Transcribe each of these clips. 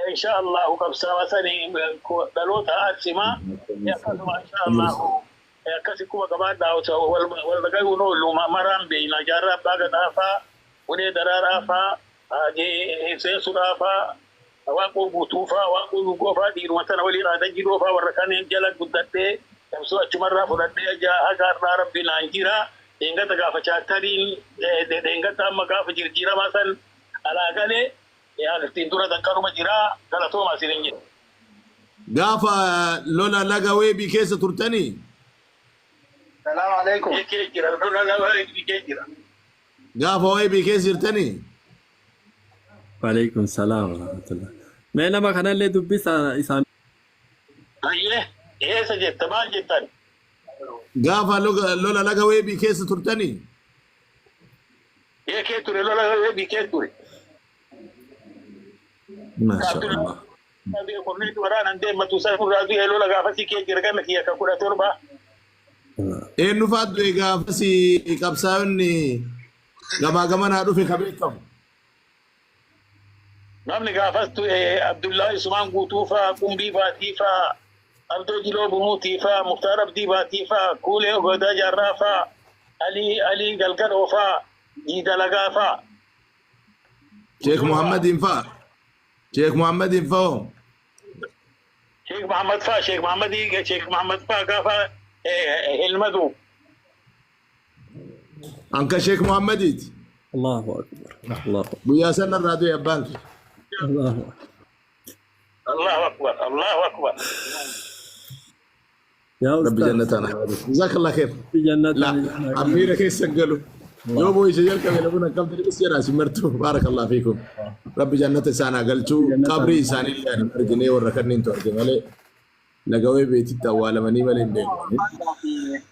إن شاء الله وكبسا وثني دلوتا أتسما يكسم إن شاء الله يكسكوا كمان داوتا والبقوا نقول ما مرام بين جرب بعد أفا وني درار أفا أجي سيسر أفا واقو بوتوفا واقو غوفا دير مثلا ولي رادا جيروفا وركان جلك قدته تمسو أجمرة فردة جاء أجار ربنا أنجرا إنك تقاف شاكرين إنك تام قاف جرجيرا مثلا على قلة يعني تندورة ذكروا مجرا قالتوا ما سيرنجي قافا لولا لقوي بكيس ترتني السلام عليكم. كيجرا لولا لولا كيجرا قافا وي بكيس يرتني وعليكم السلام ورحمة الله. ما أنا ما كان اللي دبيس إسان. إيه سجدت ما جدتني قافا لولا لقوي بكيس ترتني إيه كيتوري لولا لولا بكيتوري ما شاء الله هذه قرنيت ورانا ندم تسافر راضي لولا قافتي كيجرا كان لك يا كولا تربا إيه نفاد قافا سي قبساوني قما نادو في خبيتهم نعم قافت عبد الله سمان قوتوفا قنبي فاتيفا عبدو جلو بموتيفا مختار عبدي فاتيفا كولي غدا جرافا علي قلقل وفا جيدا لقافا شيخ محمد ينفع شيخ محمد ينفع شيخ محمد فا قافا هلمدو أنك شيخ محمد الله أكبر الله أكبر ويا سنة الراديو يا بانك الله أكبر الله أكبر الله أكبر يا رب أستاذ جنتنا جزاك الله خير في جنة لا أميرة كيس سجلوا يومو يسجل كم يلبون كم تلبس يا راسي مرتو بارك الله فيكم رب جنة سانا قلتو قبري ساني اللي أنا مرجني وركني انتو أرجمالي لقوي بيتي توالا مني مالين بين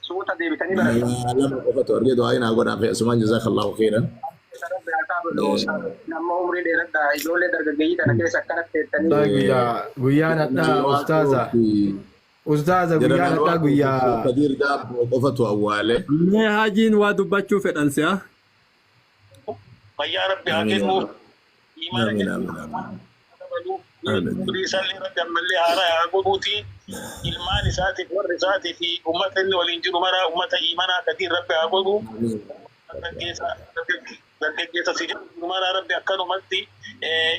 صوت دي بتاني لما وقفت أرجع دعائنا أقول في أسمان جزاك الله خيرا nama umri dheeradha ijoollee dargaggeeyyii tana keessa akkanatti jettanii guyyaan addaa ustaaza guyyaan addaa guyyaa كثير داب وقفت أواله ما هاجين وادو تشوف الأنسيا يا ربي هاكنمو آمين آمين آمين رسالة رد ملي هارا عبودوتي إلمان ساتي ورساتي في أمة والإنجيل مرا أمة إيمانا كثير ربي عبودو dargaggeessa sijaarummaa rabbi akkan ummatti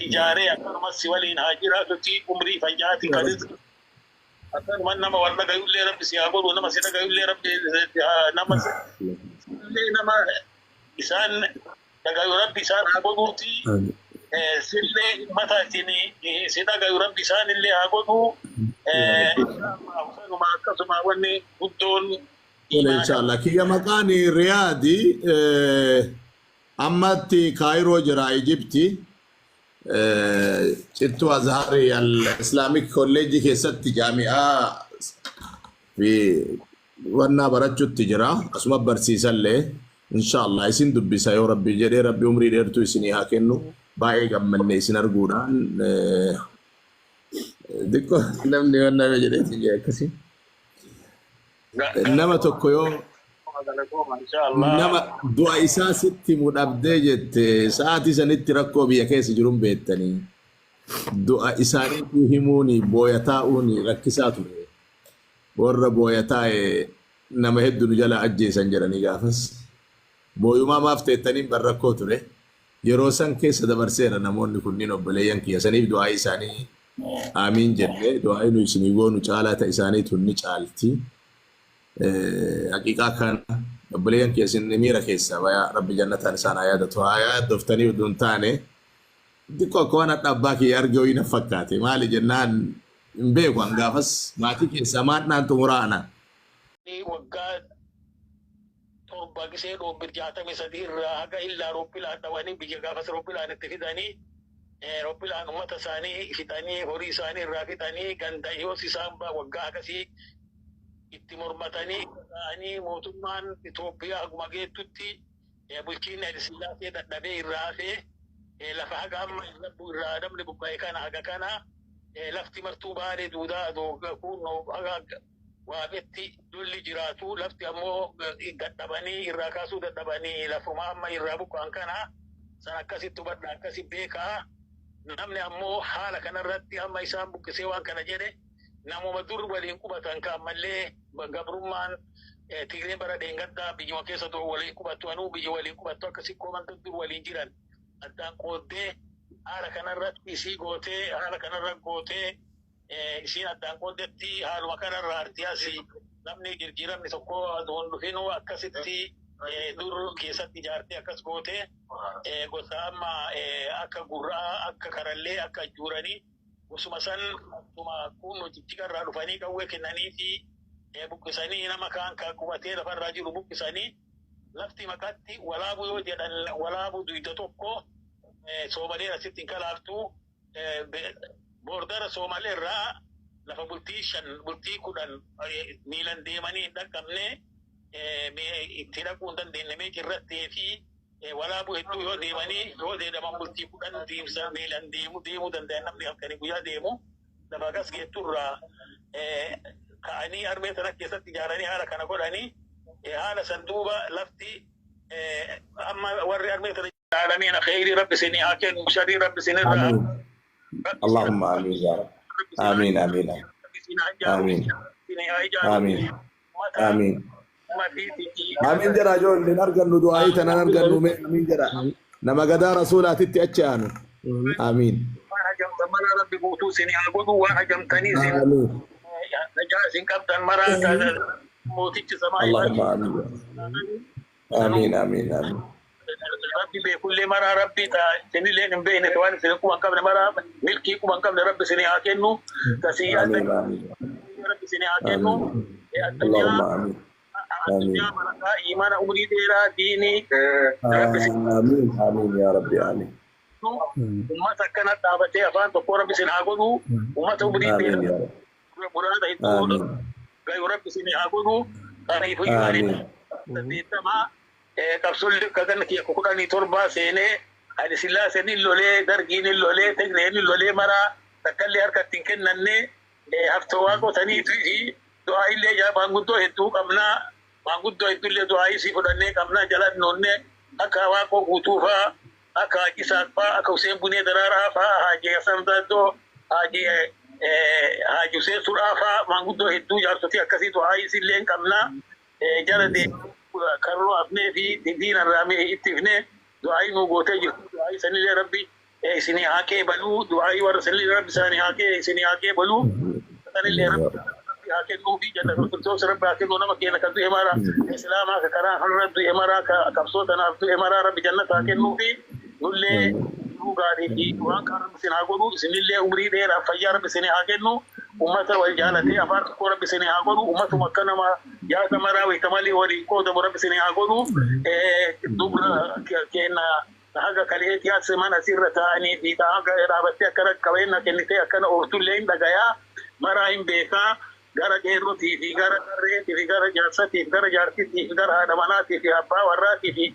ijaaree akkanumas si waliin haa jiraatutti umrii fayyaati kanis akkanuma nama wal dhagayullee rabbi si haa godhu nama si dhagayullee rabbi nama isaan dhagayu rabbi isaan haa godhuuti sillee mata ittiin si dhagayu rabbi isaan illee haa godhu akkasuma wanni guddoon إن شاء الله كي مكاني ريادي أمتي كايرو جرا إيجيبتي جتوا أزهري الإسلاميك كوليجي كيست جامعة في وانا برجو التجرا أسمى برسيسا لي إن شاء الله يسين دبي سايو ربي جري ربي عمري ديرتو يسيني هاكينو باقي قمني يسين أرقودان ديكو نمني وانا بجري تجي كسي nama tokko yoo nama du'a isaa sitti mudhabdee jette sa'aatii sanitti rakkoo biyya keessa jiruun beektanii du'a isaaniitu himuuni booya taa'uuni rakkisaa ture warra booya taa'e nama hedduu jala ajjeesan jedhanii gaafas booyumaa maaf teettaniin bar rakkoo ture yeroo san keessa dabarseera namoonni kunniin obboleeyyan kiyya saniif du'aa isaanii aamiin jennee du'aa nu isinii goonu caalaa ta'e isaaniitu ni caalti. حقيقة كان بليان كيسين نميرة كيسا ويا ربي جنة إنسان عيادة وعياد دفتني ودون تاني ديكو كوانا تاباكي يرجو ينفكاتي مالي جنان مبيكو انغافس ماتي كيسا ماتنا انتو مرانا وقال torba gisee dhoobbijaatame sadii irraa haga illaa rooppilaan dhawanii biyya gaafas rooppilaan itti fidanii rooppilaan uummata isaanii fixanii horii isaanii irraa fixanii ganda yoos isaan waggaa akkasii itti mormatanii ta'anii mootummaan Itoophiyaa akkuma geettutti bulchiinni Hayile Sillaasee dadhabee irraa hafee lafa haga amma irraa namni buqqa'e kana haga kana lafti martuu baaree duudaa kun haga waabetti lolli jiraatu lafti ammoo dadhabanii irraa kaasuu dadhabanii lafuma amma irraa buqqa'an kana san akkasitti hubadha akkasi beekaa namni ammoo haala kanarratti amma isaan buqqisee waan kana jedhe namuma dur waliin qubatan kan mallee gabrummaan Tigreen bara deengaddaa biyyuma keessa dur waliin qubattu anuu biyya waliin qubattu akkasii koomanta dur waliin jiran addaan qooddee haala kanarratti isii gootee haala kanarra gootee isiin addaan qooddetti haaluma kanarra artiyaasi namni jijjiiramni tokko aduun dhufinuu akkasitti dur keessatti ijaartee akkas gootee gosa amma akka gurraa akka karallee akka ajjuuranii gosuma san akkuma kun jijjigarraa dhufanii qawwee kennanii fi buqqisanii nama kaan kan qubatee lafarraa jiru buqqisanii lafti maqatti walaabu yoo jedhan walaabu duyda tokko Soomalee asitti hin kalaaftu boordara Soomalee irraa lafa bultii 10 miilan deemanii hin dhaqqabne itti dhaquu hin dandeenye jirrattee fi walaabuu hedduu yoo deemanii yoo deedaman bultii 10 deemsa miilan deemuu danda'an namni halkanii guyyaa deemu lafa gas geetturraa ka'anii armee sana keessatti ijaaranii haala kana godhanii haala san duuba lafti amma warri armee sana العالمين خير رب سني هاكن وشر رب سني اللهم امين يا رب امين امين امين امين امين امين جرا جون نرجع دعائي نرجع امين جرا نما غدا رسولات تتشانو امين وانا جمت مرا رب بوتو سني اغدو وانا جمتني سني امين نجا سن قبضن مرا موتيچ سماي اللهم امين امين امين ربي بكل مرة ربي تا سني لين بين توان سنكو أنكم مرة ملكي كم أنكم ربي سني أكنو تسيات ربي سني أكنو اللهم آمين الدنيا مرة إيمان أمري ديرا ديني آمين آمين يا ربي آمين وما سكنت دعوتي أفان تقول ربي سني أكنو وما تأمري ديرا مراد إتقول غير ربي سني أكنو أنا يفيد تديتما kapsul kagan ki kokudani torba sene ali silla seni lole dargini lole tegreni lole mara takalli harkatin kennanne haftawa ko tani fi du'a ille ya banguddo hetu kamna banguddo hetu le du'a isi fodanne kamna jalan nonne aka wa ko gutufa aka kisakfa aka usen bune darara fa haje samda do haje haje usen surafa banguddo hetu jartoti akasi du'a isi len kamna jara de كرو أبني في دين الرامي اتفني دعائي موجوده دعائي سني ربي سني هاكي بلو دعائي ورسلي ربي سني هاكي سني هاكي بلو سني ربي هاكي نوبي جل رسول ربي هاكي نونا مكينا كدو إمارة إسلام هاكا كرا حرد إمارة كبسو تنا إمارة ربي جنة هاكي نوبي نولي نوغاري كي وان كارم سني هاكو سني اللي عمري دير أفجار ربي سني هاكي نو أمة والجالة أفار كورا بسني هاكو أمة مكانا ما يا تمارا ويتمالي وري كودا مرا بسني هاكو دبر كينا هاكا كاليت يا سمانا سيرتا أني ديتا هاكا رابطة كرا كوينا كنيتة أكنا أورتولين دعايا مرا إم بيكا غارا جيرو تي غارا كرة تي غارا جالسة تي غارا جارتي تي غارا هدمانا تي أبا ورا تي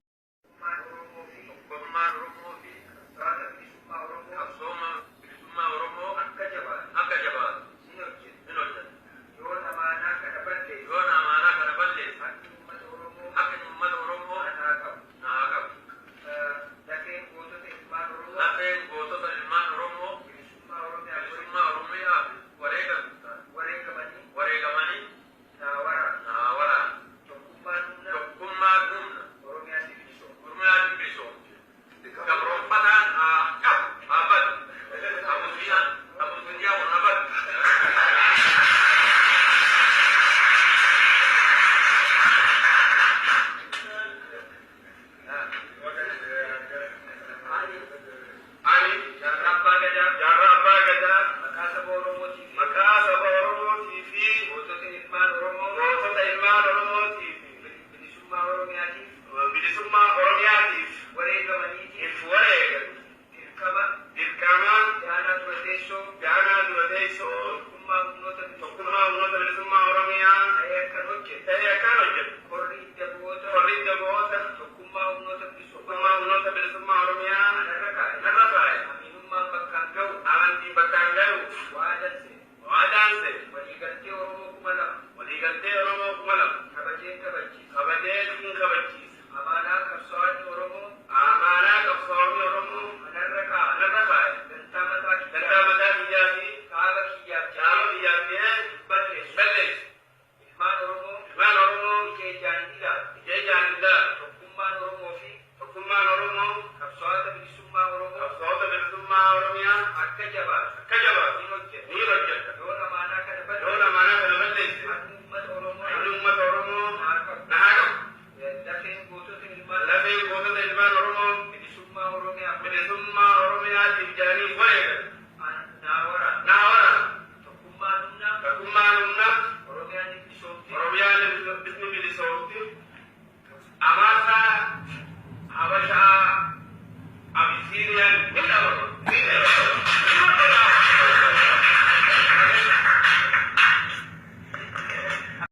akka